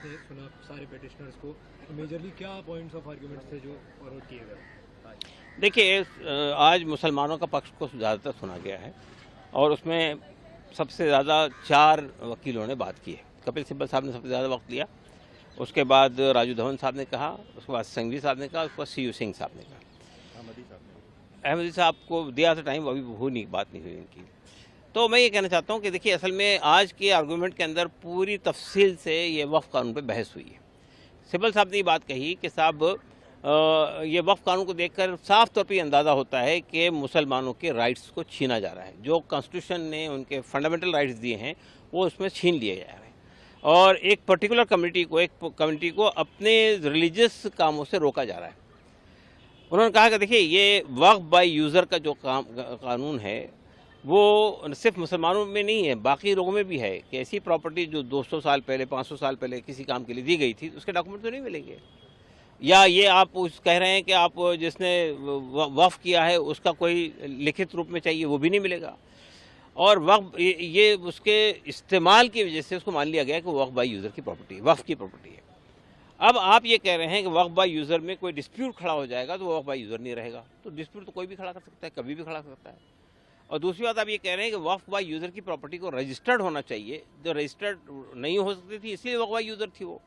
आपने सुना सारे पेटिशनर्स को, तो मेजरली क्या पॉइंट्स ऑफ आर्गुमेंट्स थे जो फॉरवर्ड किए गए? देखिए, आज मुसलमानों का पक्ष को ज़्यादातर सुना गया है और उसमें सबसे ज़्यादा 4 वकीलों ने बात की है। कपिल सिब्बल साहब ने सबसे ज़्यादा वक्त लिया, उसके बाद राजू धवन साहब ने कहा, उसके बाद संघवी साहब ने कहा, उसके बाद CU सिंह साहब ने कहा। अहमदी साहब को दिया था टाइम, अभी बात नहीं हुई इनकी। तो मैं ये कहना चाहता हूँ कि देखिए, असल में आज के आर्गूमेंट के अंदर पूरी तफसील से ये वक्फ कानून पे बहस हुई है। सिब्बल साहब ने ये बात कही कि साहब ये वक्फ कानून को देखकर साफ तौर पे अंदाज़ा होता है कि मुसलमानों के राइट्स को छीना जा रहा है। जो कॉन्स्टिट्यूशन ने उनके फंडामेंटल राइट्स दिए हैं वो उसमें छीन लिए जा रहे हैं और एक पर्टिकुलर कम्युनिटी को अपने रिलीजियस कामों से रोका जा रहा है। उन्होंने कहा कि देखिए, ये वक्फ बाय यूज़र का जो कानून है वो सिर्फ मुसलमानों में नहीं है, बाकी लोगों में भी है कि ऐसी प्रॉपर्टी जो 200 साल पहले 500 साल पहले किसी काम के लिए दी गई थी, उसके डॉक्यूमेंट तो नहीं मिलेंगे। या ये आप कह रहे हैं कि आप जिसने वक्फ किया है उसका कोई लिखित रूप में चाहिए, वो भी नहीं मिलेगा। और वक्फ ये उसके इस्तेमाल की वजह से उसको मान लिया गया कि वक्फ बाय यूज़र की प्रॉपर्टी है, वक्फ की प्रॉपर्टी है। अब आप ये कह रहे हैं कि वक्फ बाय यूज़र में कोई डिस्प्यूट खड़ा हो जाएगा तो वक्फ बाय यूज़र नहीं रहेगा। तो डिस्प्यूट तो कोई भी खड़ा कर सकता है, कभी भी खड़ा कर सकता है। और दूसरी बात, आप ये कह रहे हैं कि वक्फ बाय यूज़र की प्रॉपर्टी को रजिस्टर्ड होना चाहिए, जो रजिस्टर्ड नहीं हो सकती थी, इसलिए वक्फ बाय यूज़र थी वो।